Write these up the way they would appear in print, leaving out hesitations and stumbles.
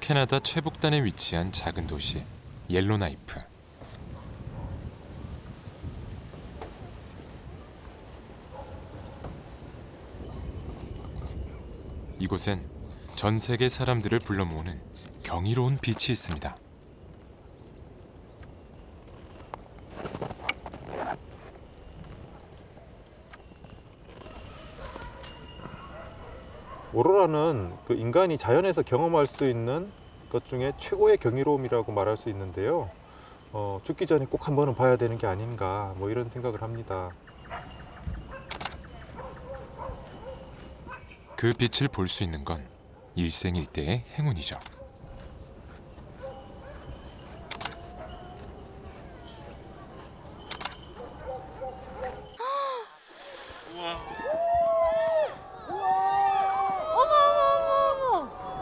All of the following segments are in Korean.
캐나다 최북단에 위치한 작은 도시 옐로나이프. 이곳엔 전 세계 사람들을 불러 모으는 경이로운 빛이 있습니다. 오로라는 그 인간이 자연에서 경험할 수 있는 것 중에 최고의 경이로움이라고 말할 수 있는데요. 죽기 전에 꼭 한번은 봐야 되는 게 아닌가 뭐 이런 생각을 합니다. 그 빛을 볼 수 있는 건 일생일대의 행운이죠.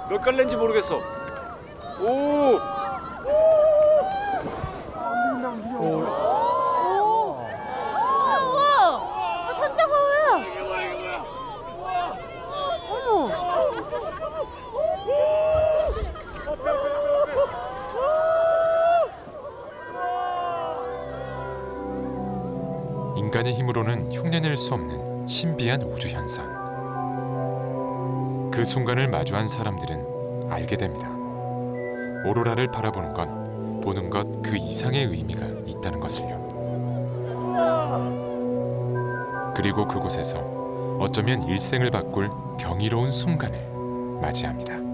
몇 갈래인지 모르겠어. 오! 인간의 힘으로는 흉내낼 수 없는 신비한 우주 현상. 그 순간을 마주한 사람들은 알게 됩니다. 오로라를 바라보는 건 보는 것 그 이상의 의미가 있다는 것을요. 그리고 그곳에서 어쩌면 일생을 바꿀 경이로운 순간을 맞이합니다.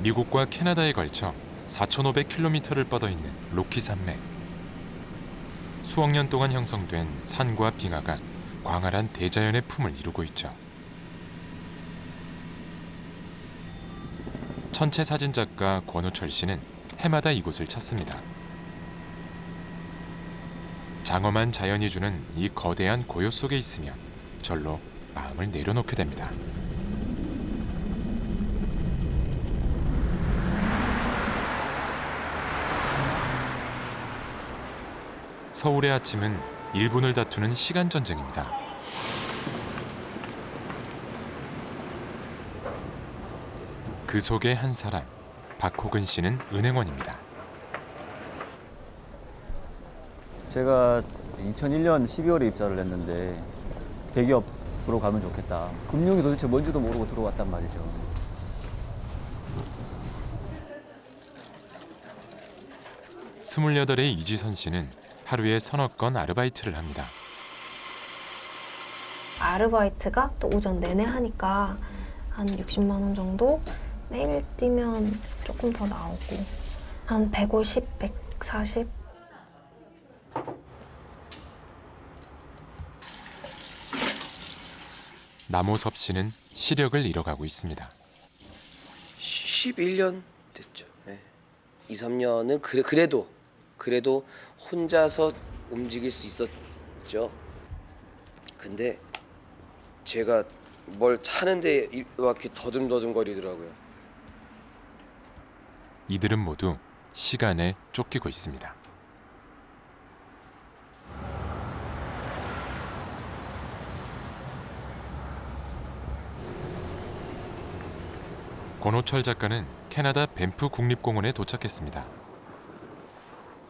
미국과 캐나다에 걸쳐 4,500km를 뻗어 있는 로키 산맥. 수억 년 동안 형성된 산과 빙하가 광활한 대자연의 품을 이루고 있죠. 천체 사진작가 권우철 씨는 해마다 이곳을 찾습니다. 장엄한 자연이 주는 이 거대한 고요 속에 있으면 절로 마음을 내려놓게 됩니다. 서울의 아침은 1분을 다투는 시간 전쟁입니다. 그 속의 한 사람, 박호근 씨는 은행원입니다. 제가 2001년 12월에 입사를 했는데 대기업으로 가면 좋겠다. 금융이 도대체 뭔지도 모르고 들어왔단 말이죠. 스물여덟의 이지선 씨는 하루에 서너 건 아르바이트를 합니다. 아르바이트가 또 오전 내내 하니까 한 60만 원 정도? 매일 뛰면 조금 더 나오고 한 150, 140? 남호섭 씨는 시력을 잃어가고 있습니다. 11년 됐죠. 네. 2, 3년은 그래도 혼자서 움직일 수 있었죠. 근데 제가 뭘 차는데 이렇게 더듬더듬거리더라고요. 이들은 모두 시간에 쫓기고 있습니다. 권호철 작가는 캐나다 밴프 국립공원에 도착했습니다.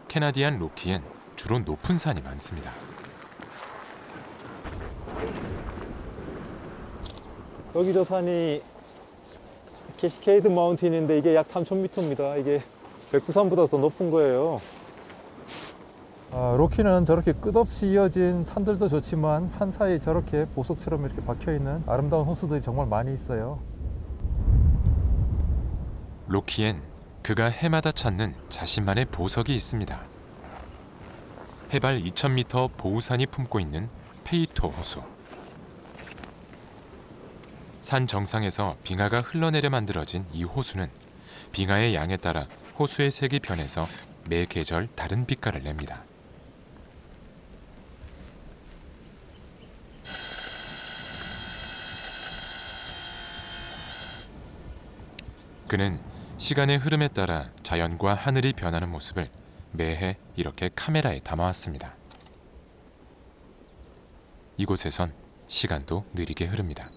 캐나디안 로키엔 주로 높은 산이 많습니다. 여기 저 산이 캐시케이드 마운틴인데 이게 약 3,000m입니다. 이게 백두산보다 더 높은 거예요. 로키는 저렇게 끝없이 이어진 산들도 좋지만 산 사이에 저렇게 보석처럼 이렇게 박혀있는 아름다운 호수들이 정말 많이 있어요. 로키엔 그가 해마다 찾는 자신만의 보석이 있습니다. 해발 2,000m 보우산이 품고 있는 페이토 호수. 산 정상에서 빙하가 흘러내려 만들어진 이 호수는 빙하의 양에 따라 호수의 색이 변해서 매 계절 다른 빛깔을 냅니다. 그는 시간의 흐름에 따라 자연과 하늘이 변하는 모습을 매해 이렇게 카메라에 담아왔습니다. 이곳에선 시간도 느리게 흐릅니다.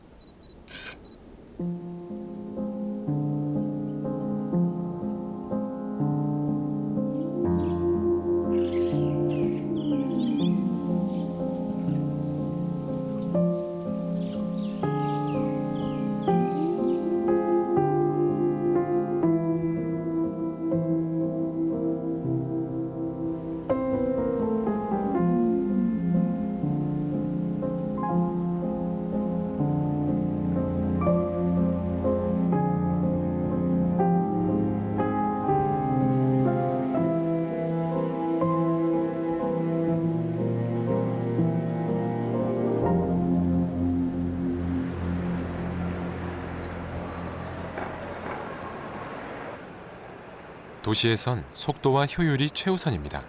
도시에선 속도와 효율이 최우선입니다.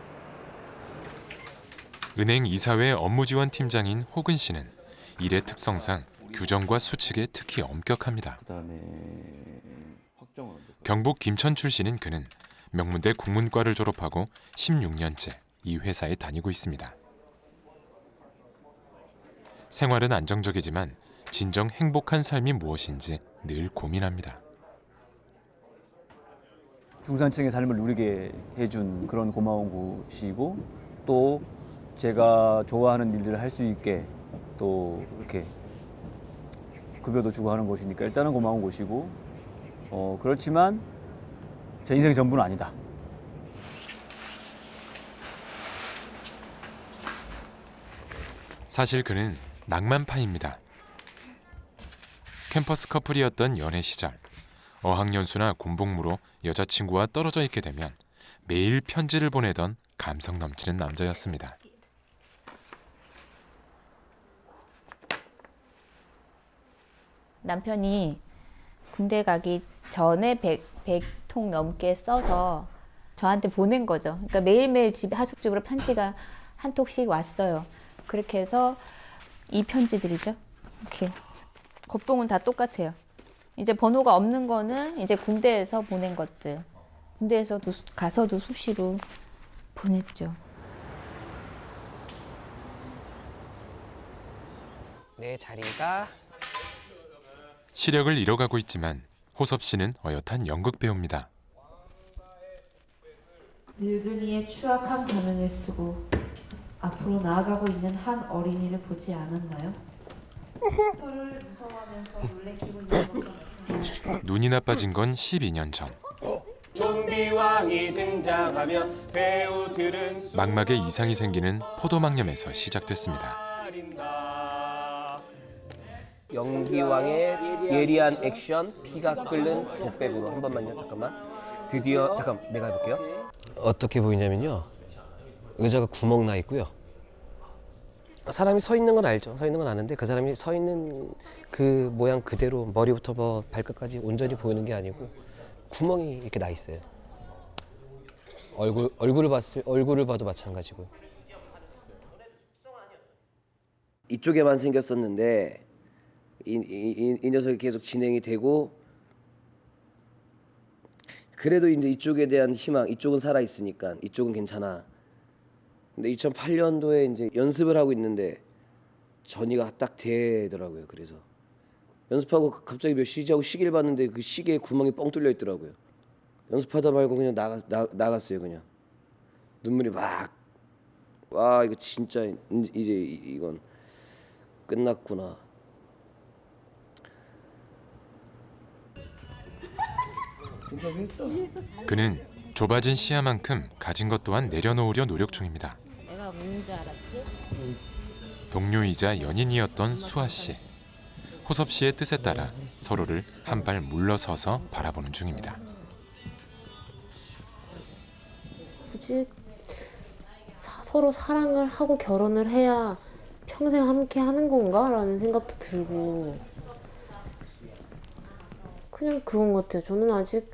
은행 이사회 업무지원팀장인 호근 씨는 일의 특성상 규정과 수칙에 특히 엄격합니다. 그다음에 확정을 언제? 경북 김천 출신인 그는 명문대 국문과를 졸업하고 16년째 이 회사에 다니고 있습니다. 생활은 안정적이지만 진정 행복한 삶이 무엇인지 늘 고민합니다. 중산층의 삶을 누리게 해준 그런 고마운 곳이고 또 제가 좋아하는 일들을 할 수 있게 또 이렇게 급여도 주고 하는 곳이니까 일단은 고마운 곳이고 그렇지만 제 인생의 전부는 아니다. 사실 그는 낭만파입니다. 캠퍼스 커플이었던 연애 시절 어학연수나 군복무로 여자친구와 떨어져 있게 되면 매일 편지를 보내던 감성 넘치는 남자였습니다. 남편이 군대 가기 전에 100통 넘게 써서 저한테 보낸 거죠. 그러니까 매일매일 집 하숙집으로 편지가 한 톡씩 왔어요. 그렇게 해서 이 편지들이죠. 이렇게 겉봉은 다 똑같아요. 이제 번호가 없는 거는 이제 군대에서 보낸 것들. 군대에서도 가서도 수시로 보냈죠. 내 자리가 시력을 잃어가고 있지만 호섭 씨는 어엿한 연극 배우입니다. 늙은이의 추악한 가면을 쓰고 앞으로 나아가고 있는 한 어린이를 보지 않았나요? 서로를 무서워하면서 놀래키고 있는 것 같아요. 눈이 나빠진 건 12년 전. 좀비왕이 등장하면 배우들은 망막에 이상이 생기는 포도막염에서 시작됐습니다. 연기왕의 예리한 액션, 피가 끓는 독백으로 한 번만요. 잠깐만. 드디어 잠깐 내가 해볼게요. 어떻게 보이냐면요. 의자가 구멍 나 있고요. 사람이 서 있는 건 알죠. 서 있는 건 아는데 그 사람이 서 있는 그 모양 그대로 머리부터 뭐 발끝까지 온전히 보이는 게 아니고 구멍이 이렇게 나 있어요. 얼굴을 봐도 마찬가지고. 이쪽에만 생겼었는데 이 녀석이 계속 진행이 되고 그래도 이제 이쪽에 대한 희망, 이쪽은 살아 있으니까 이쪽은 괜찮아. 근데 2008년도에 이제 연습을 하고 있는데 전이가 딱 되더라고요. 그래서 연습하고 갑자기 몇 시지 하고 시계를 봤는데 그 시계에 구멍이 뻥 뚫려 있더라고요. 연습하다 말고 그냥 나갔어요. 그냥 눈물이 막 와 이거 진짜 이제 이건 끝났구나. 그는 좁아진 시야만큼 가진 것 또한 내려놓으려 노력 중입니다. 내가 우는 줄 알았지? 동료이자 연인이었던 수아 씨. 호섭 씨의 뜻에 따라 서로를 한 발 물러서서 바라보는 중입니다. 굳이 서로 사랑을 하고 결혼을 해야 평생 함께 하는 건가? 라는 생각도 들고 그냥 그건 것 같아요. 저는 아직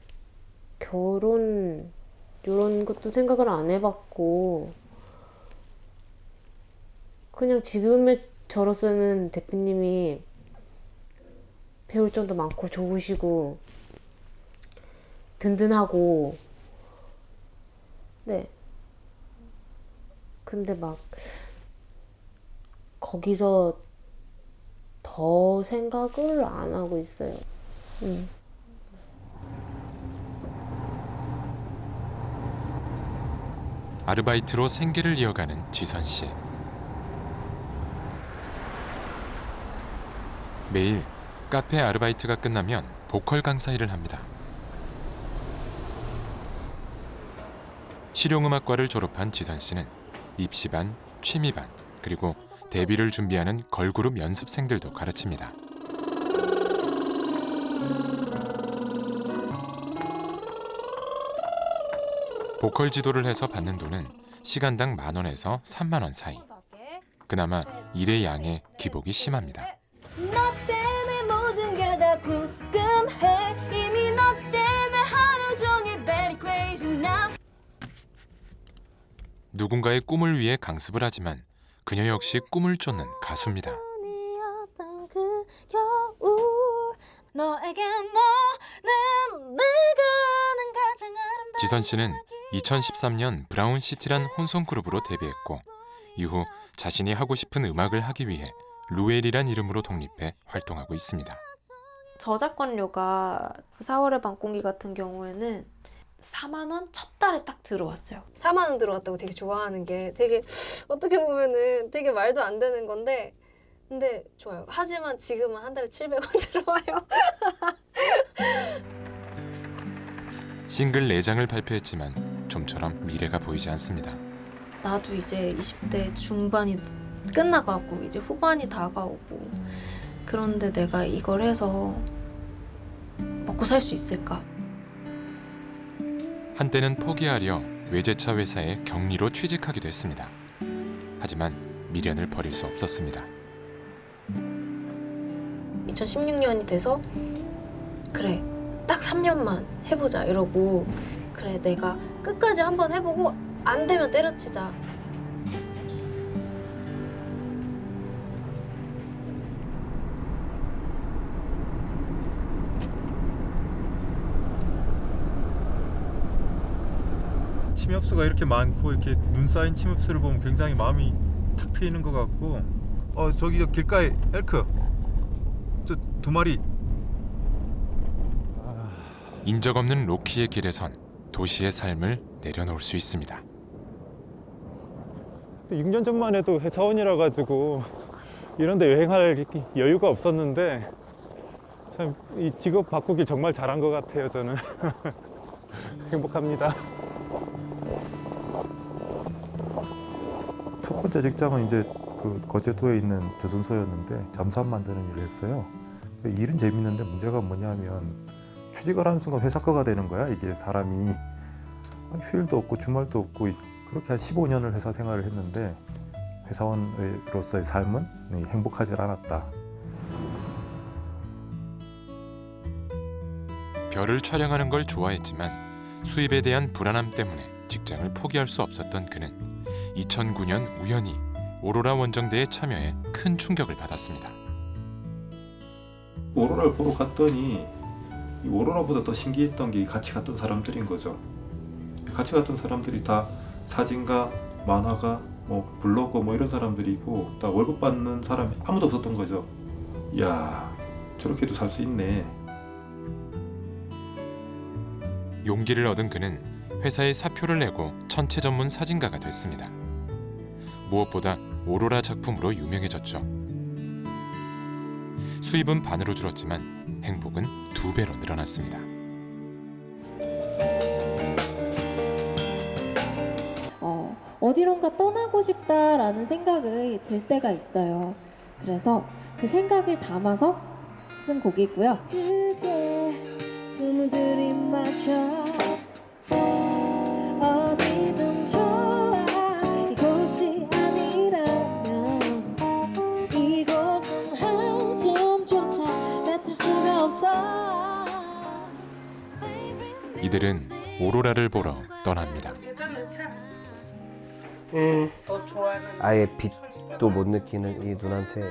결혼 이런 것도 생각을 안 해봤고 그냥 지금의 저로서는 대표님이 배울 점도 많고 좋으시고 든든하고 네. 근데 막 거기서 더 생각을 안 하고 있어요. 아르바이트로 생계를 이어가는 지선 씨. 매일 카페 아르바이트가 끝나면 보컬 강사 일을 합니다. 실용음악과를 졸업한 지선 씨는 입시반, 취미반, 그리고 데뷔를 준비하는 걸그룹 연습생들도 가르칩니다. 보컬 지도를 해서 받는 돈은 시간당 10,000원에서 30,000원 사이. 그나마 일의 양에 기복이 심합니다. 너 때문에 모든 게 다 불금해. 이미 너 때문에 하루 종일 very crazy now. 누군가의 꿈을 위해 강습을 하지만 그녀 역시 꿈을 쫓는 가수입니다. 그 겨울 너에게 너는 내가 아는 가장 아름다운 지선 씨는 2013년 브라운시티란 혼성 그룹으로 데뷔했고 이후 자신이 하고 싶은 음악을 하기 위해 루엘이란 이름으로 독립해 활동하고 있습니다. 저작권료가 4월의 밤공기 같은 경우에는 4만 원 첫 달에 딱 들어왔어요. 4만 원 들어왔다고 되게 좋아하는 게 되게 어떻게 보면은 되게 말도 안 되는 건데 근데 좋아요. 하지만 지금은 한 달에 700원 들어와요. 싱글 4장을 발표했지만 좀처럼 미래가 보이지 않습니다. 나도 이제 20대 중반이 끝나가고 이제 후반이 다가오고 그런데 내가 이걸 해서 먹고 살 수 있을까? 한때는 포기하려 외제차 회사에 격리로 취직하기도 했습니다. 하지만 미련을 버릴 수 없었습니다. 2016년이 돼서 그래 딱 3년만 해보자 이러고 그래 내가 끝까지 한번 해보고 안 되면 때려치자. 침엽수가 이렇게 많고 이렇게 눈 쌓인 침엽수를 보면 굉장히 마음이 탁 트이는 것 같고 저기 저 길가에 엘크 저 2마리. 인적 없는 로키의 길에선 도시의 삶을 내려놓을 수 있습니다. 6년 전만 해도 회사원이라 가지고 이런 데 여행할 여유가 없었는데 참 이 직업 바꾸기 정말 잘한 것 같아요. 저는 행복합니다. 첫 번째 직장은 이제 그 거제도에 있는 조선소였는데 잠수함 만드는 일을 했어요. 일은 재밌는데 문제가 뭐냐면 취직을 하는 순간 회사 거가 되는 거야. 이게 사람이 휴일도 없고 주말도 없고 그렇게 한 15년을 회사 생활을 했는데 회사원으로서의 삶은 행복하지 않았다. 별을 촬영하는 걸 좋아했지만 수입에 대한 불안함 때문에 직장을 포기할 수 없었던 그는 2009년 우연히 오로라 원정대에 참여해 큰 충격을 받았습니다. 오로라를 보러 갔더니 이 오로라보다 더 신기했던 게 같이 갔던 사람들인 거죠. 같이 갔던 사람들이 다 사진가, 만화가, 블로거 이런 사람들이고 다 월급 받는 사람이 아무도 없었던 거죠. 이야, 저렇게도 살 수 있네. 용기를 얻은 그는 회사에 사표를 내고 천체 전문 사진가가 됐습니다. 무엇보다 오로라 작품으로 유명해졌죠. 수입은 반으로 줄었지만 행복은 2배로 늘어났습니다. 어디론가 떠나고 싶다라는 생각이 들 때가 있어요. 그래서 그 생각을 담아서 쓴 곡이고요. 그대 숨을 들이마셔 어디든 좋아 이곳이 아니라면 이곳은 한숨조차 뱉을 수가 없어. 이들은 오로라를 보러 떠납니다. 아예 빛도 못 느끼는 이 눈한테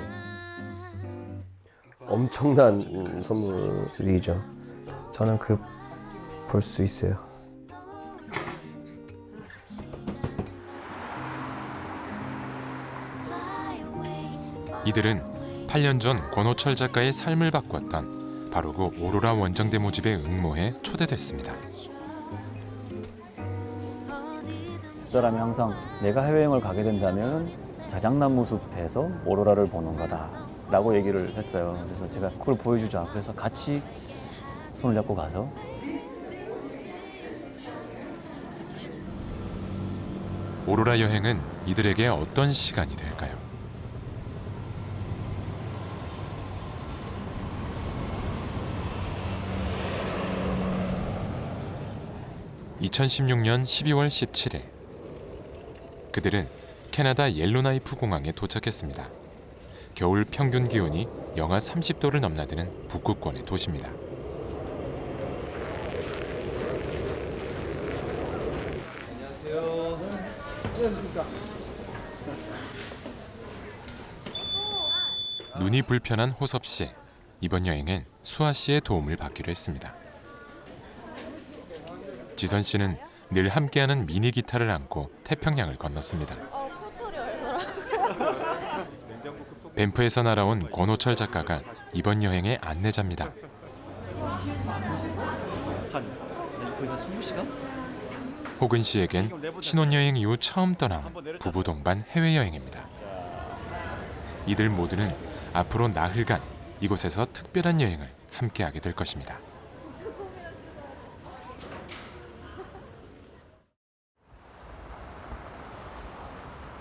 엄청난 선물이죠. 저는 그 볼 수 있어요. 이들은 8년 전 권호철 작가의 삶을 바꿨던 바로 그 오로라 원정대 모집에 응모해 초대됐습니다. 그 사람이 항상 내가 해외여행을 가게 된다면 자작나무 숲에서 오로라를 보는 거다라고 얘기를 했어요. 그래서 제가 그걸 보여주자. 그래서 같이 손을 잡고 가서 오로라 여행은 이들에게 어떤 시간이 될까요? (2016년 12월 17일) 그들은 캐나다 옐로나이프 공항에 도착했습니다. 겨울 평균 기온이 영하 30도를 넘나드는 북극권의 도시입니다. 눈이 불편한 호섭 씨, 이번 여행엔 수아 씨의 도움을 받기로 했습니다. 지선 씨는 늘 함께하는 미니 기타를 안고 태평양을 건넜습니다. 밴프에서 날아온 권호철 작가가 이번 여행의 안내자입니다. 거의 한 20시간? 호근 씨에겐 신혼여행 이후 처음 떠난 부부 동반 해외여행입니다. 이들 모두는 앞으로 나흘간 이곳에서 특별한 여행을 함께하게 될 것입니다.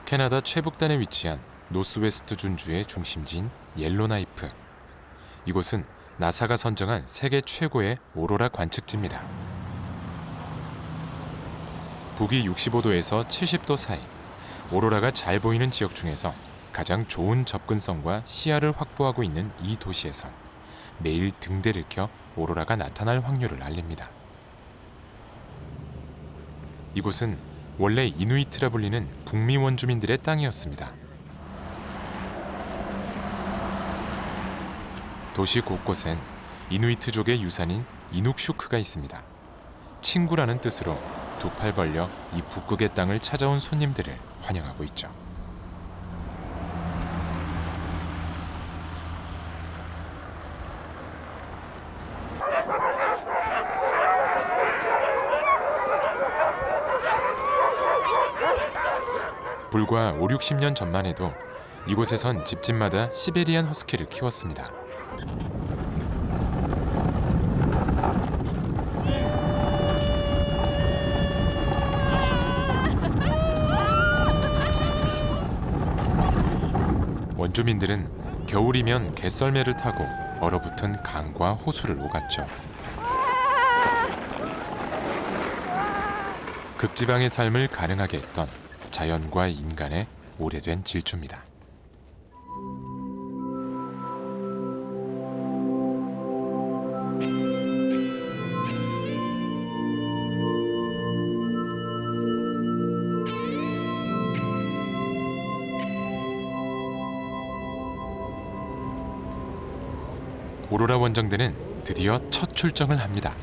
캐나다 최북단에 위치한 노스웨스트 준주의 중심지인 옐로나이프. 이곳은 나사가 선정한 세계 최고의 오로라 관측지입니다. 북위 65도에서 70도 사이 오로라가 잘 보이는 지역 중에서 가장 좋은 접근성과 시야를 확보하고 있는 이 도시에선 매일 등대를 켜 오로라가 나타날 확률을 알립니다. 이곳은 원래 이누이트라 불리는 북미 원주민들의 땅이었습니다. 도시 곳곳엔 이누이트족의 유산인 이눅슈크가 있습니다. 친구라는 뜻으로 두 팔 벌려 이 북극의 땅을 찾아온 손님들을 환영하고 있죠. 불과 5, 60년 전만 해도 이곳에선 집집마다 시베리안 허스키를 키웠습니다. 원주민들은 겨울이면 개썰매를 타고 얼어붙은 강과 호수를 오갔죠. 극지방의 삶을 가능하게 했던 자연과 인간의 오래된 질주입니다. 오로라 원정대는 드디어 첫 출정을 합니다.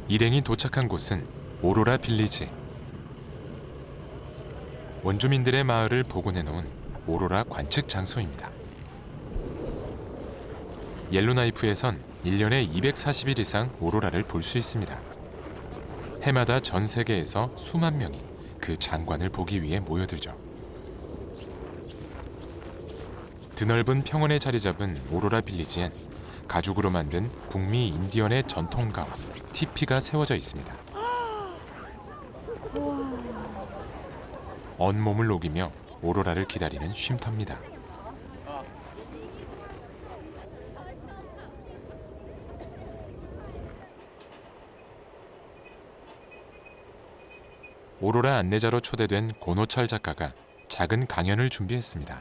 일행이 도착한 곳은 오로라 빌리지. 원주민들의 마을을 복원해 놓은 오로라 관측 장소입니다. 옐로나이프에선 1년에 240일 이상 오로라를 볼 수 있습니다. 해마다 전 세계에서 수만 명이 그 장관을 보기 위해 모여들죠. 드넓은 평원에 자리 잡은 오로라 빌리지엔 가죽으로 만든 북미 인디언의 전통가옥 티피가 세워져 있습니다. 온몸을 녹이며 오로라를 기다리는 쉼터입니다. 오로라 안내자로 초대된 권호철 작가가 작은 강연을 준비했습니다.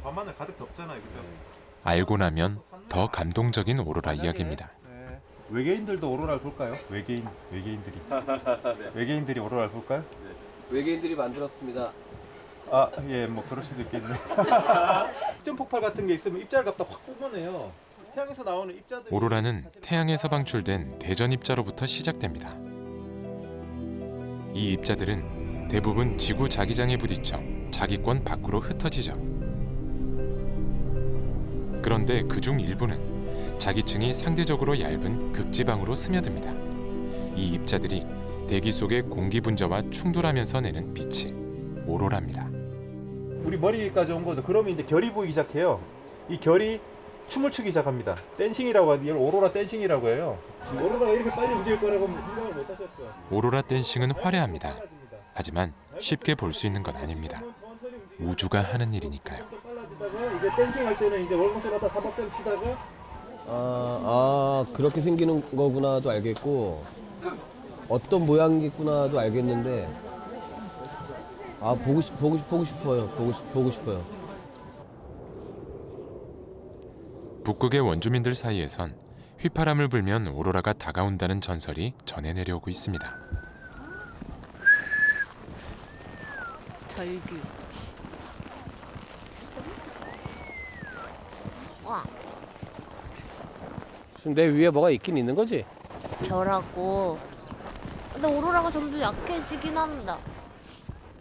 밤하늘 가득 덥잖아요, 그죠? 알고 나면 더 감동적인 오로라 이야기입니다. 외계인들도 오로라를 볼까요? 외계인들이 외계인들이 오로라를 볼까요? 외계인들이 만들었습니다. 아, 예, 뭐 그럴 수도 있겠네. 입전 폭발 같은 게 있으면 입자를 갖다 확 뿜어내요. 태양에서 나오는 입자들. 오로라는 태양에서 방출된 대전 입자로부터 시작됩니다. 이 입자들은 대부분 지구 자기장에 부딪혀 자기권 밖으로 흩어지죠. 그런데 그중 일부는 자기층이 상대적으로 얇은 극지방으로 스며듭니다. 이 입자들이 대기 속의 공기 분자와 충돌하면서 내는 빛이 오로라입니다. 우리 머리까지 온 거죠. 그러면 이제 결이 보이기 시작해요. 이 결이 춤을 추기 시작합니다. 댄싱이라고 하는 이걸 오로라 댄싱이라고 해요. 오로라가 이렇게 빨리 움직일 거라고 생각을 못 하셨죠. 오로라 댄싱은 화려합니다. 하지만 쉽게 볼 수 있는 건 아닙니다. 우주가 하는 일이니까요. 빨라지다가 이제 댄싱 할 때는 이제 월광선하다 사박장 치다가 그렇게 생기는 거구나도 알겠고 어떤 모양이겠구나도 알겠는데 보고 싶어요. 북극의 원주민들 사이에선 휘파람을 불면 오로라가 다가온다는 전설이 전해 내려오고 있습니다. 절규. 와, 지금 내 위에 뭐가 있긴 있는 거지? 별하고. 근데 오로라가 점점 약해지긴 한다.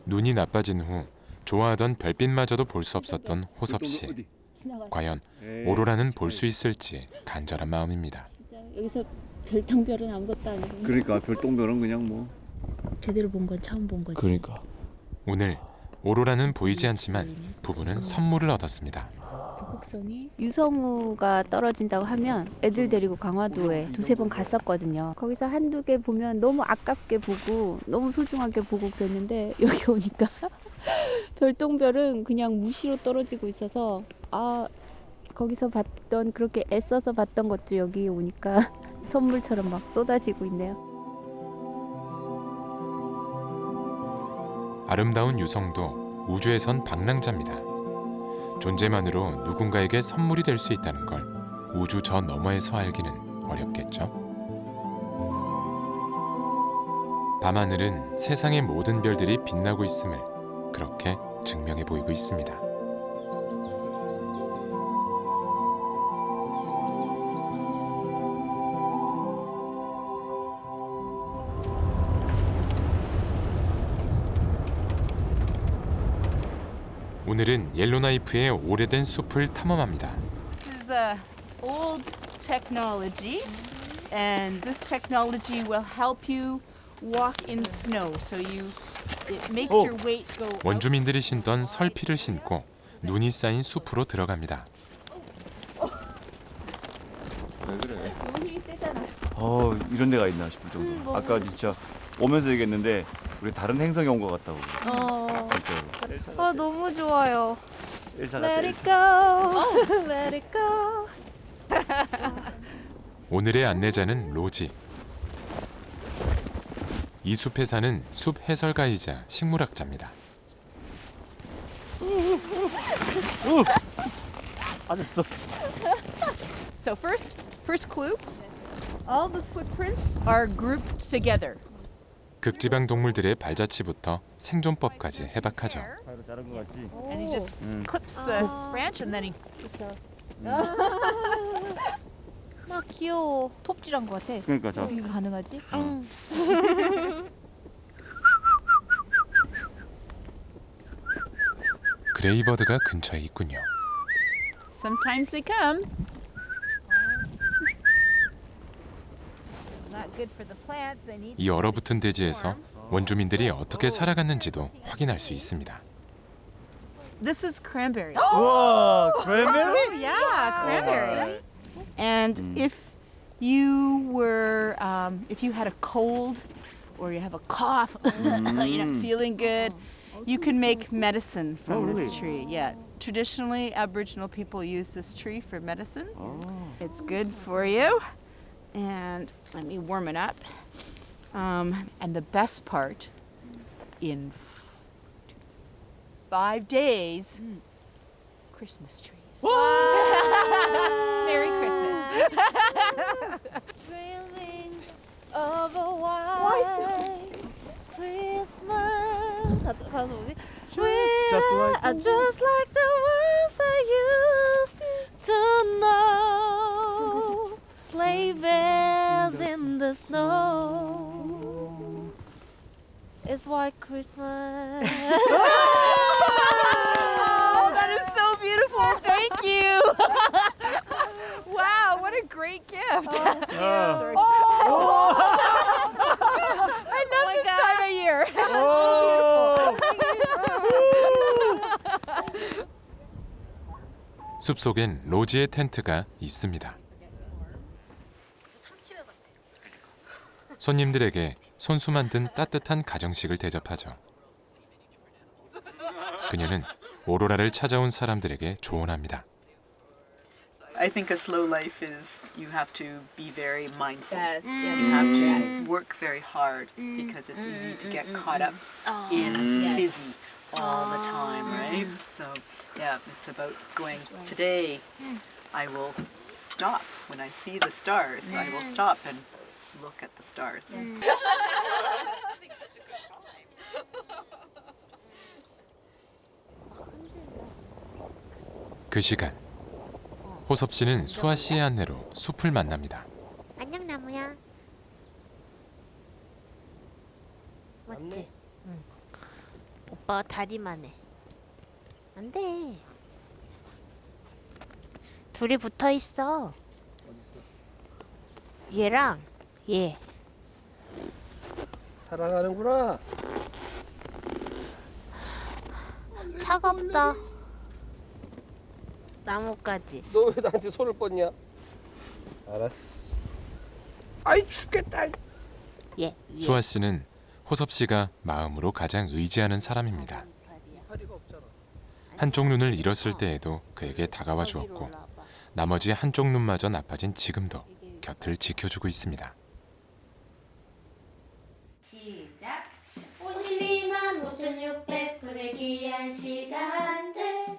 눈이 나빠진 후 좋아하던 별빛마저도 볼 수 없었던 호섭 씨. 과연 오로라는 볼 수 있을지 간절한 마음입니다. 여기서 별똥별은 아무것도 아니고. 그러니까 별똥별은 그냥 뭐. 제대로 본 건 처음 본 거지. 그러니까. 오늘 오로라는 보이지 않지만 부부는 선물을 얻었습니다. 북극성이 유성우가 떨어진다고 하면 애들 데리고 강화도에 두세 번 갔었거든요. 거기서 한두 개 보면 너무 아깝게 보고 너무 소중하게 보고 그랬는데 여기 오니까 별똥별은 그냥 무시로 떨어지고 있어서 거기서 봤던 그렇게 애써서 봤던 것도 여기 오니까 선물처럼 막 쏟아지고 있네요. 아름다운 유성도 우주에선 방랑자입니다. 존재만으로 누군가에게 선물이 될 수 있다는 걸 우주 저 너머에서 알기는 어렵겠죠. 밤하늘은 세상의 모든 별들이 빛나고 있음을 그렇게 증명해 보이고 있습니다. 오늘은 옐로나이프의 오래된 숲을 탐험합니다. This is old technology, and this technology will help you walk in snow. So it makes your weight go. 원주민들이 신던 설피를 신고 눈이 쌓인 숲으로 들어갑니다. 왜 그래? 너무 힘이 세잖아. 이런 데가 있나 싶을 정도. 아까 진짜 오면서 얘기했는데 우리 다른 행성에 온 것 같다고. 진짜로. 너무 좋아요. 일사 Let it go, let it go. 오늘의 안내자는 로지. 이 숲에 사는 숲 해설가이자 식물학자입니다. 알았어. So first clue, all the footprints are grouped together. 극지방 동물들의 발자취부터 생존법까지 해박하죠. 잘한 것 같지? And he just clips the branch and then he. 막 귀여워. 톱질한 것 같아. 그러니까 자. 어떻게 가능하지? 그레이버드가 근처에 있군요. Sometimes they come. 이 얼어붙은 대지에서 원주민들이 어떻게 살아갔는지도 확인할 수 있습니다. This is cranberry. 우와, cranberry? Yeah, cranberry. And if you had a cold or you have a cough, you're not feeling good, you can make medicine from this tree. Yeah. Traditionally, Aboriginal people use this tree for medicine. It's good for you. And let me warm it up. And the best part, in 5 days, Christmas trees. Merry Christmas. Dreaming of a white Christmas. 가사 뭐지? Just like the words I used to know. Sleigh bells in the snow. It's white Christmas. Oh, that is so beautiful. Thank you. Wow, what a great gift. Sorry. I love this time of year. 숲속엔 로지의 텐트가 있습니다. 손님들에게 손수 만든 따뜻한 가정식을 대접하죠. 그녀는 오로라를 찾아온 사람들에게 조언합니다. I think a slow life is you have to be very mindful. Yes, yes. You have to work very hard because it's easy to get caught up in busy all the time, right? So yeah, it's about going today. I will stop when I see the stars. I will stop and look at the stars. 그 시간 호섭 씨는 수아 씨의 안내로 숲을 만납니다. 안녕 나무야. 맞지? 응. 오빠 다리만 해. 안 돼. 둘이 붙어 있어. 얘랑 얘. 사랑하는구나. 차갑다. 나무까지. 너 왜 나한테 손을 뻗냐? 알았어. 아이 죽겠다. 예. 수아 씨는 호섭 씨가 마음으로 가장 의지하는 사람입니다. 한쪽 눈을 잃었을 때에도 그에게 다가와 주었고 나머지 한쪽 눈마저 나빠진 지금도 곁을 지켜주고 있습니다. 시작. 52만 5,600분의 귀한 시간들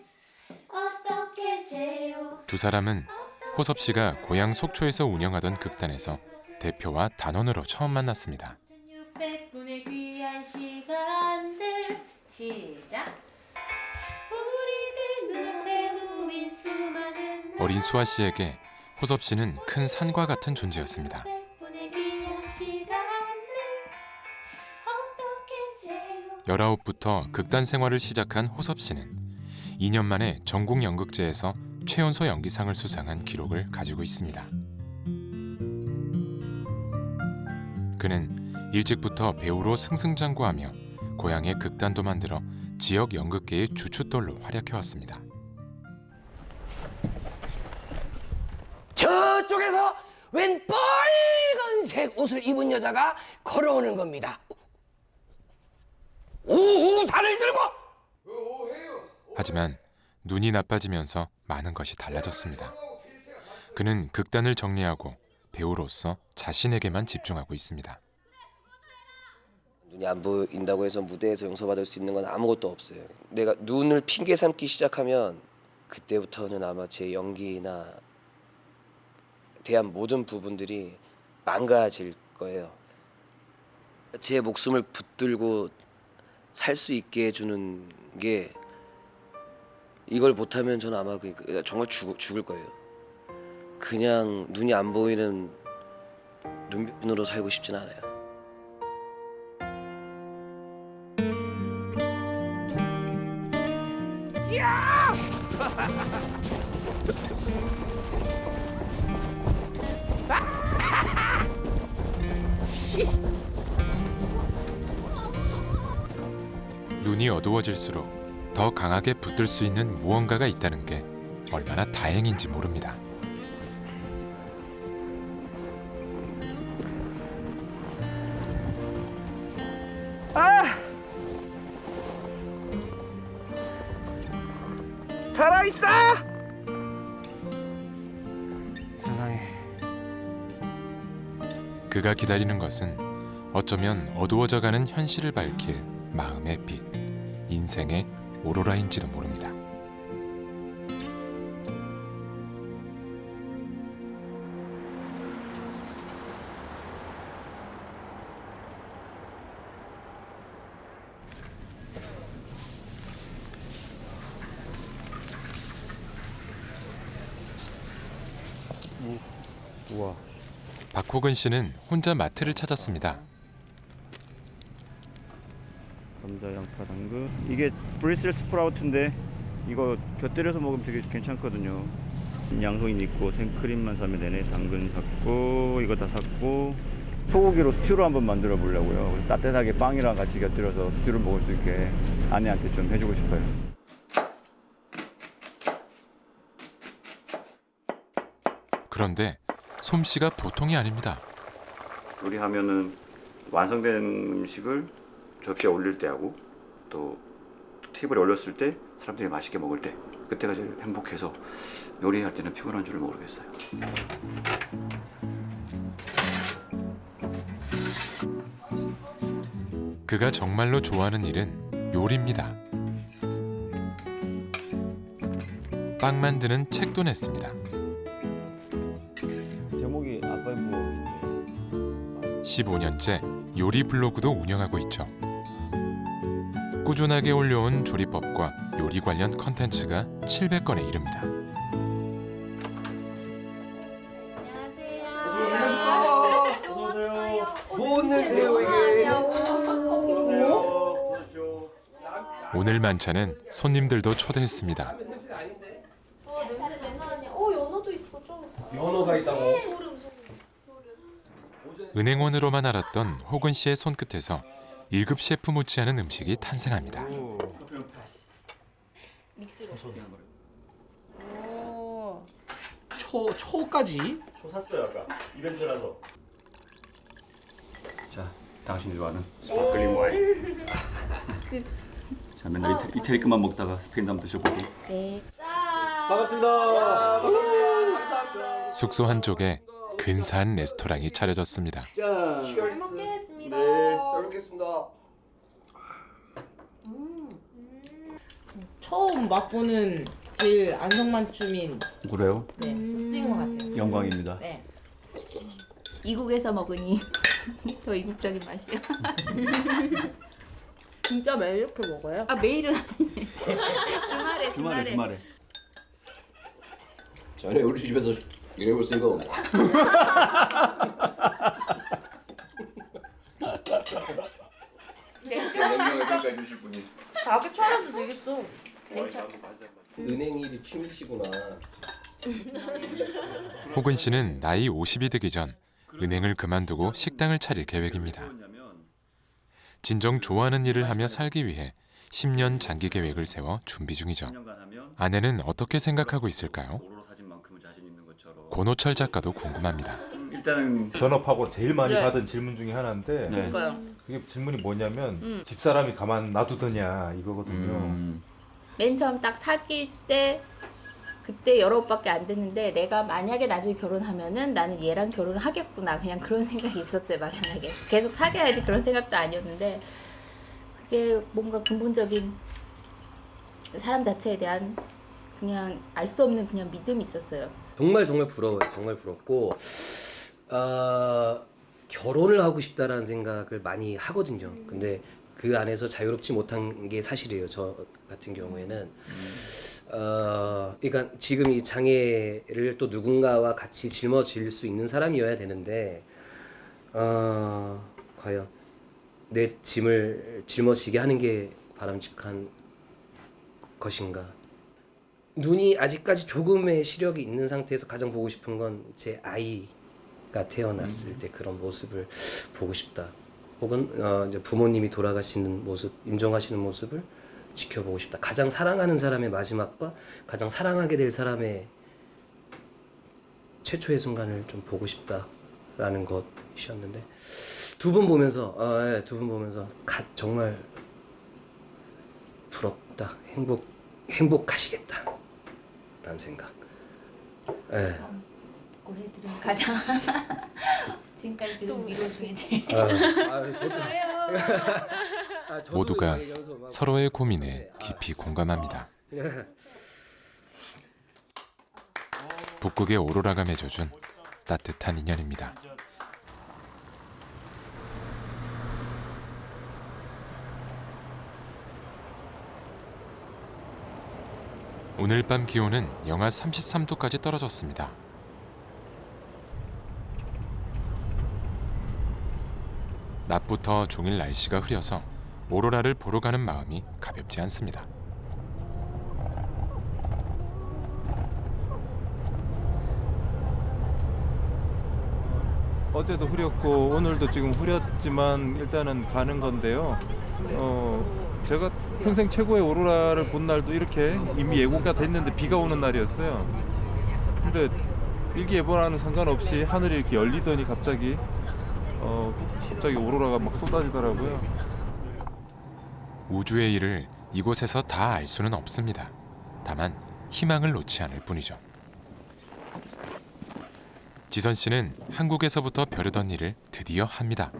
어떻게 재요? 두 사람은 호섭 씨가 고향 속초에서 운영하던 극단에서 대표와 단원으로 처음 만났습니다. 600분의 귀한 시간들 시작. 우리들 눈앞에 놓인 수많은 어린 수아 씨에게 호섭 씨는 큰 산과 같은 존재였습니다. 600분의 귀한 시간들 어떻게 재요? 19부터 극단 생활을 시작한 호섭 씨는 2년 만에 전국 연극제에서 최연소 연기상을 수상한 기록을 가지고 있습니다. 그는 일찍부터 배우로 승승장구하며 고향의 극단도 만들어 지역 연극계의 주춧돌로 활약해왔습니다. 저쪽에서 웬 빨간색 옷을 입은 여자가 걸어오는 겁니다. 우산을 들고! 하지만 눈이 나빠지면서 많은 것이 달라졌습니다. 그는 극단을 정리하고 배우로서 자신에게만 집중하고 있습니다. 눈이 안 보인다고 해서 무대에서 용서받을 수 있는 건 아무것도 없어요. 내가 눈을 핑계 삼기 시작하면 그때부터는 아마 제 연기나 대한 모든 부분들이 망가질 거예요. 제 목숨을 붙들고 살 수 있게 해주는 게 이걸 못하면 저는 아마 정말 죽을 거예요. 그냥 눈이 안 보이는 눈빛으로 살고 싶진 않아요. 눈이 어두워질수록 더 강하게 붙들 수 있는 무언가가 있다는 게 얼마나 다행인지 모릅니다. 살아있어! 세상에. 그가 기다리는 것은 어쩌면 어두워져가는 현실을 밝힐 마음의 빛, 인생의 오로라인지도 모릅니다. 우와. 박호근 씨는 혼자 마트를 찾았습니다. 감자, 양파, 당근. 이게 브리셀 스프라우트인데 이거 곁들여서 먹으면 되게 괜찮거든요. 양송이 있고 생크림만 사면 되네. 당근 샀고 이거 다 샀고 소고기로 스튜를 한번 만들어 보려고요. 그래서 따뜻하게 빵이랑 같이 곁들여서 스튜를 먹을 수 있게 아내한테 좀 해주고 싶어요. 그런데 솜씨가 보통이 아닙니다. 요리하면은 완성된 음식을 접시에 올릴 때하고 또 테이블에 올렸을 때 사람들이 맛있게 먹을 때 그때가 제일 행복해서 요리할 때는 피곤한 줄을 모르겠어요. 그가 정말로 좋아하는 일은 요리입니다. 빵 만드는 책도 냈습니다. 제목이 아빠의 부엌인데 15년째 요리 블로그도 운영하고 있죠. 꾸준하게 올려온 조리법과 요리 관련 컨텐츠가 700건에 이릅니다. 뭔 냄새요 이게? 오늘 만찬은 손님들도 초대했습니다. 연어도 있어 좀. 연어가 있다고? 은행원으로만 알았던 호근 씨의 손끝에서 1급 셰프 못지않은 음식이 탄생합니다. 초까지? 초 샀어요 아까 이벤트라서. 자, 당신이 좋아하는 스파클링 와인. 자, 맨날 이태리크만 먹다가 스페인도 한번 드셔보고. 네. 반갑습니다. 숙소 한쪽에 근사한 레스토랑이 차려졌습니다. 짠. 잘 먹겠습니다. 네, 잘 먹겠습니다. 처음 맛보는 제일 안성맞춤인 그래요? 네, 소스인 것 같아요. 영광입니다. 네. 이국에서 먹으니 더 이국적인 맛이야. 진짜 매일 이렇게 먹어요? 아 매일은 아니지. 주말에. 전에 우리 집에서 일해볼 생각 없나? 냉장고에 그러니까 주실 분이. 자기 차려도 되겠어. 은행 일이 취미시구나. 호근 씨는 나이 50이 되기 전 은행을 그만두고 식당을 차릴 계획입니다. 진정 좋아하는 일을 하며 살기 위해 10년 장기 계획을 세워 준비 중이죠. 아내는 어떻게 생각하고 있을까요? 권호철 작가도 궁금합니다. 일단은 전업하고 제일 많이 네. 받은 질문 중에 하나인데 그러니까요. 그게 질문이 뭐냐면 집사람이 가만 놔두더냐 이거거든요. 맨 처음 딱 사귈 때 그때 여러 오빠밖에 안 됐는데 내가 만약에 나중에 결혼하면은 나는 얘랑 결혼을 하겠구나 그냥 그런 생각이 있었어요. 막연하게 계속 사귀어야지 그런 생각도 아니었는데 그게 뭔가 근본적인 사람 자체에 대한 그냥 알 수 없는 그냥 믿음이 있었어요. 정말 부러워요. 정말 부럽고 결혼을 하고 싶다라는 생각을 많이 하거든요. 근데 그 안에서 자유롭지 못한 게 사실이에요. 저 같은 경우에는 그러니까 지금 이 장애를 또 누군가와 같이 짊어질 수 있는 사람이어야 되는데 과연 내 짐을 짊어지게 하는 게 바람직한 것인가? 눈이 아직까지 조금의 시력이 있는 상태에서 가장 보고 싶은 건 제 아이가 태어났을 때 그런 모습을 보고 싶다. 혹은 이제 부모님이 돌아가시는 모습, 임종하시는 모습을 지켜보고 싶다. 가장 사랑하는 사람의 마지막과 가장 사랑하게 될 사람의 최초의 순간을 좀 보고 싶다라는 것이었는데 두 분 보면서 정말 부럽다. 행복하시겠다. 라는 생각. 올해 들은 가장 지금까지 들은 위로 중에 제일 모두가 서로의 고민에 깊이 공감합니다. 북극의 오로라가 맺어준 따뜻한 인연입니다. 오늘 밤 기온은 영하 33도까지 떨어졌습니다. 낮부터 종일 날씨가 흐려서 오로라를 보러 가는 마음이 가볍지 않습니다. 어제도 흐렸고 오늘도 지금 흐렸지만 일단은 가는 건데요. 제가 평생 최고의 오로라를 본 날도 이렇게 이미 예고가 됐는데 비가 오는 날이었어요. 근데 일기예보와는 상관없이 하늘이 이렇게 열리더니 갑자기 오로라가 막 쏟아지더라고요. 우주의 일을 이곳에서 다 알 수는 없습니다. 다만 희망을 놓지 않을 뿐이죠. 지선 씨는 한국에서부터 벼르던 일을 드디어 합니다.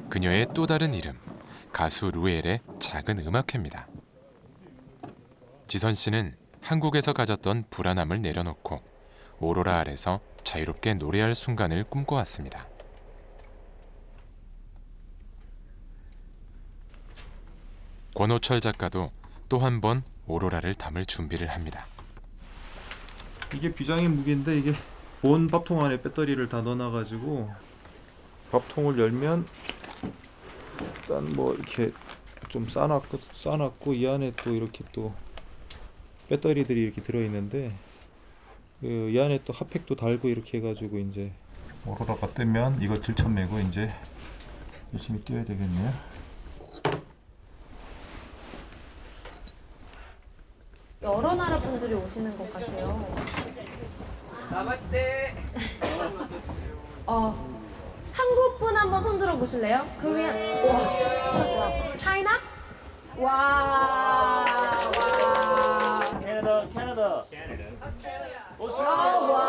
그녀의 또 다른 이름, 가수 루엘의 작은 음악회입니다. 지선 씨는 한국에서 가졌던 불안함을 내려놓고 오로라 아래서 자유롭게 노래할 순간을 꿈꿔왔습니다. 권호철 작가도 또 한 번 오로라를 담을 준비를 합니다. 이게 비장의 무기인데 이게 본 밥통 안에 배터리를 다 넣어놔가지고 밥통을 열면 일단 뭐 이렇게 좀 싸놨고 이 안에 또 이렇게 또 배터리들이 이렇게 들어있는데 이 안에 또 핫팩도 달고 이렇게 해가지고 이제 오로라가 뜨면 이거 들쳐매고 이제 열심히 뛰어야 되겠네요. 여러 나라 분들이 오시는 것 같아요. 나마스테. 한국 분 한번 손 들어 보실래요? Korean. 와. China? 와. Canada. 와.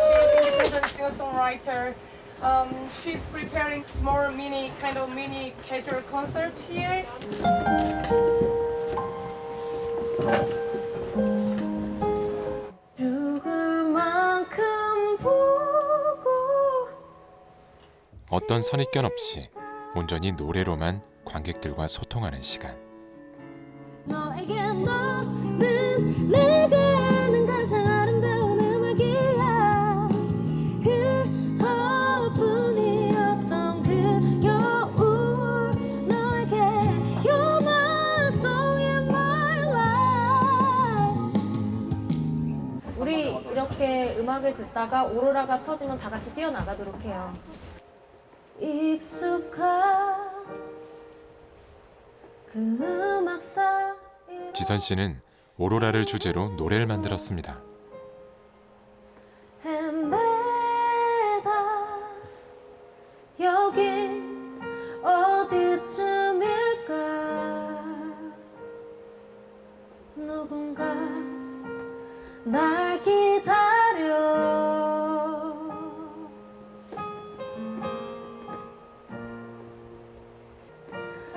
She's independent singer-songwriter. She's preparing small mini casual concert here. 죽을 만큼 보고 어떤 선입견 없이 온전히 노래로만 관객들과 소통하는 시간. 너에게 너는 내가 아는 가장 아름다운 음악이야. 그것뿐이었던 그 겨울 너에게 You're my song in my life. 우리 이렇게 음악을 듣다가 오로라가 터지면 다 같이 뛰어나가도록 해요. 익숙한 그 음악 사이 지선 씨는 오로라를 주제로 노래를 만들었습니다. 헤매다 여기 어디쯤일까. 누군가 날 기다려.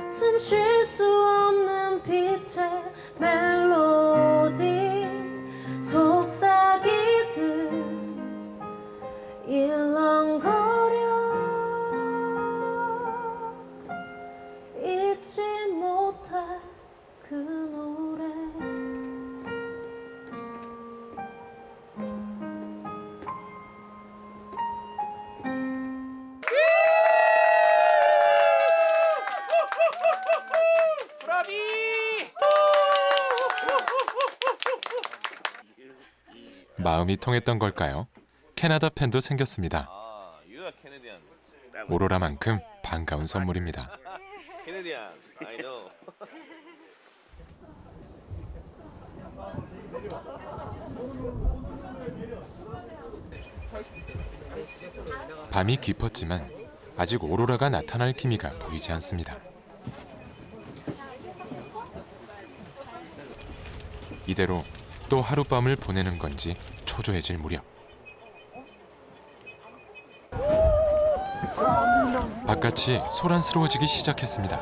숨 쉴 수 없는 빛의 멜로디 속삭이듯 일렁거려. 잊지 못할 그 노래. 마음이 통했던 걸까요? 캐나다 팬도 생겼습니다. 오로라만큼 반가운 선물입니다. 밤이 깊었지만 아직 오로라가 나타날 기미가 보이지 않습니다. 이대로 또 하룻밤을 보내는 건지 초조해질 무렵 바깥이 소란스러워지기 시작했습니다.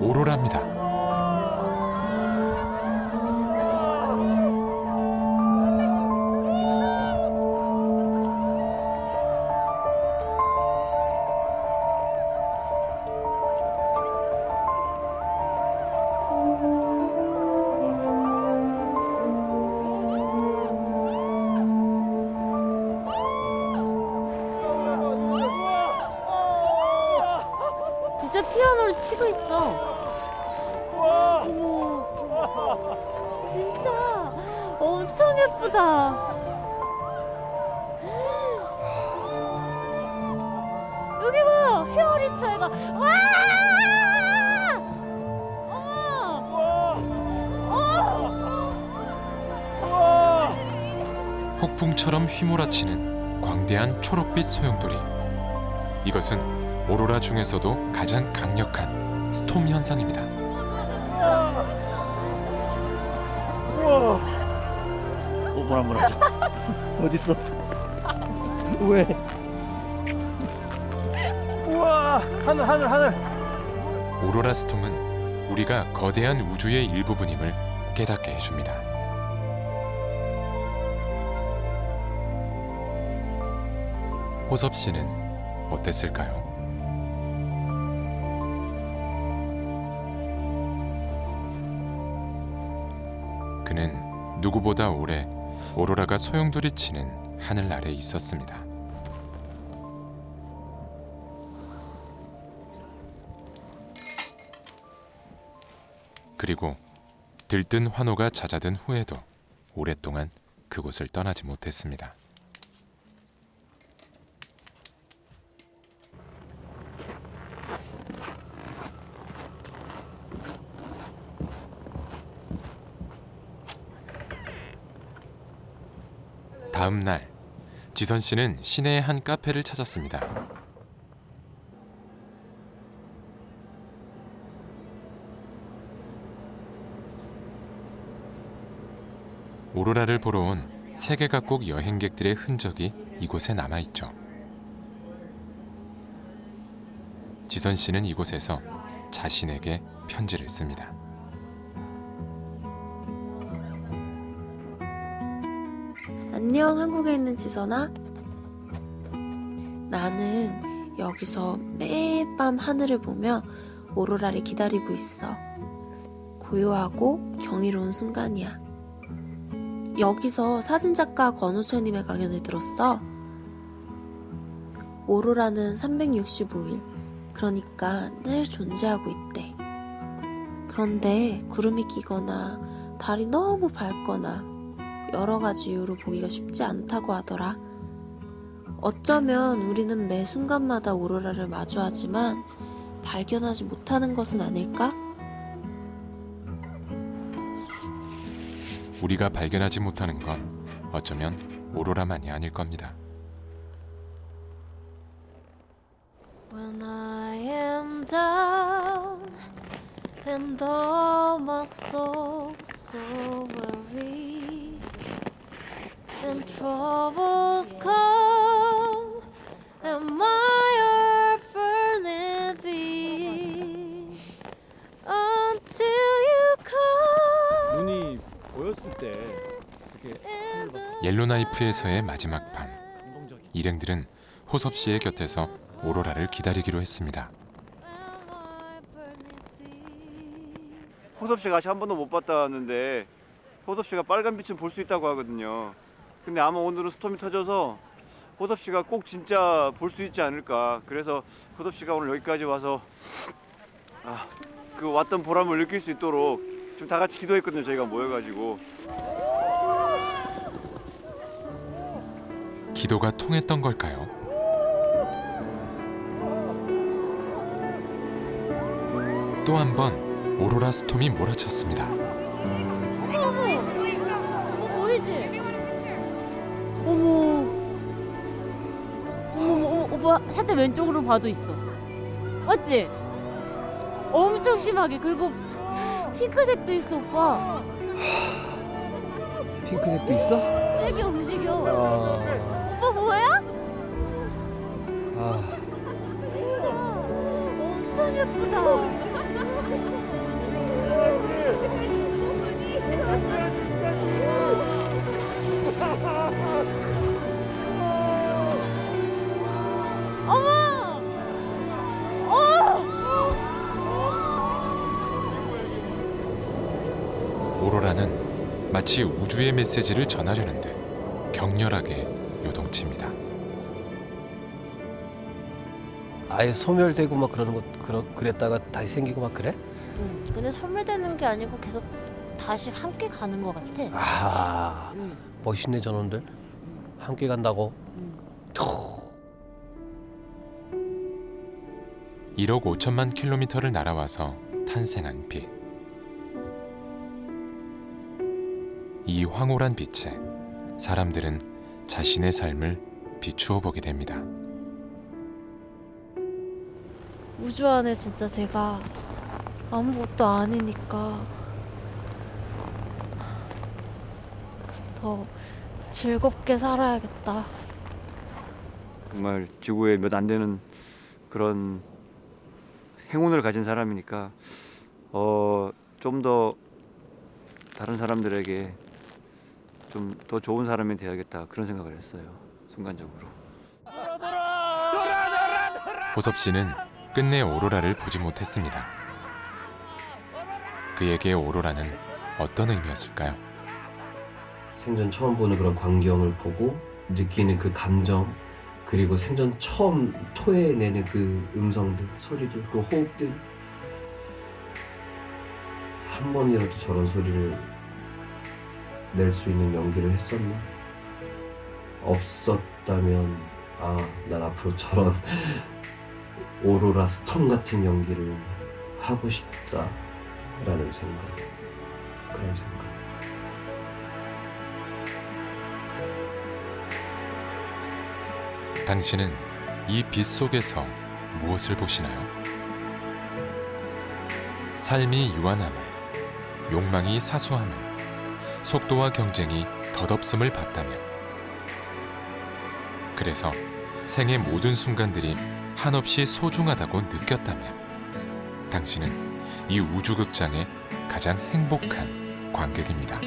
오로라입니다. 핸드폰으로 치고 있어. 어머, 진짜 엄청 예쁘다. 여기 봐, 헤어리 차이가. 와! 폭풍처럼 휘몰아치는 광대한 초록빛 소용돌이. 이것은 오로라 중에서도 가장 강력한 스톰 현상입니다. 우와. 오빠 한번 하자. 어딨어? 왜? 우와, 하늘. 오로라 스톰은 우리가 거대한 우주의 일부분임을 깨닫게 해줍니다. 호섭 씨는 어땠을까요? 그는 누구보다 오래 오로라가 소용돌이 치는 하늘 아래 있었습니다. 그리고 들뜬 환호가 잦아든 후에도 오랫동안 그곳을 떠나지 못했습니다. 다음 날, 지선 씨는 시내의 한 카페를 찾았습니다. 오로라를 보러 온 세계 각국 여행객들의 흔적이 이곳에 남아있죠. 지선 씨는 이곳에서 자신에게 편지를 씁니다. 안녕, 한국에 있는 지선아. 나는 여기서 매일 밤 하늘을 보며 오로라를 기다리고 있어. 고요하고 경이로운 순간이야. 여기서 사진작가 권우철님의 강연을 들었어. 오로라는 365일, 그러니까 늘 존재하고 있대. 그런데 구름이 끼거나 달이 너무 밝거나 여러 가지 이유로 보기가 쉽지 않다고 하더라. 어쩌면 우리는 매 순간마다 오로라를 마주하지만 발견하지 못하는 것은 아닐까? 우리가 발견하지 못하는 건 어쩌면 오로라만이 아닐 겁니다. When I am down and all my soul so weary and troubles come and my heart burneth thee until you come. 눈이 보였을 때 이렇게 옐로나이프에서의 마지막 밤, 일행들은 호섭 씨의 곁에서 오로라를 기다리기로 했습니다. 호섭 씨가 아직 한 번도 못 봤다는데 호섭 씨가 빨간 빛은 볼 수 있다고 하거든요. 근데 아마 오늘은 스톰이 터져서 호섭 씨가 꼭 진짜 볼 수 있지 않을까. 그래서 호섭 씨가 오늘 여기까지 와서 그 왔던 보람을 느낄 수 있도록 지금 다 같이 기도했거든요. 저희가 모여가지고. 기도가 통했던 걸까요? 또 한 번 오로라 스톰이 몰아쳤습니다. 보이지? 어머, 오빠 살짝 왼쪽으로 봐도 있어. 맞지? 엄청 심하게. 그리고 핑크색도 있어, 오빠. 핑크색도 있어? 세게 움직여. 오빠 뭐야? 진짜 엄청 예쁘다. 어머! 오로라는 마치 우주의 메시지를 전하려는 듯 격렬하게 요동칩니다. 아예 소멸되고 막 그러는 거 그랬다가 다시 생기고 막 그래? 근데 소멸되는 게 아니고 계속 다시 함께 가는 것 같아. 아 멋있네 저놈들. 함께 간다고. 1억 5천만 킬로미터를 날아와서 탄생한 빛. 이 황홀한 빛에 사람들은 자신의 삶을 비추어 보게 됩니다. 우주 안에 진짜 제가 아무것도 아니니까 더 즐겁게 살아야겠다. 정말 지구에 몇 안 되는 그런 행운을 가진 사람이니까 좀 더 다른 사람들에게 좀 더 좋은 사람이 돼야겠다 그런 생각을 했어요. 순간적으로. 호섭 씨는 끝내 오로라를 보지 못했습니다. 그에게 오로라는 어떤 의미였을까요? 생전 처음 보는 그런 광경을 보고 느끼는 그 감정, 그리고 생전 처음 토해내는 그 음성들, 소리들, 그 호흡들. 한 번이라도 저런 소리를 낼 수 있는 연기를 했었나? 없었다면 난 앞으로 저런 오로라 스톰 같은 연기를 하고 싶다라는 생각, 그런 생각. 당신은 이 빛 속에서 무엇을 보시나요? 삶이 유한함을, 욕망이 사소함을, 속도와 경쟁이 덧없음을 봤다면, 그래서 생의 모든 순간들이 한없이 소중하다고 느꼈다면, 당신은 이 우주극장의 가장 행복한 관객입니다.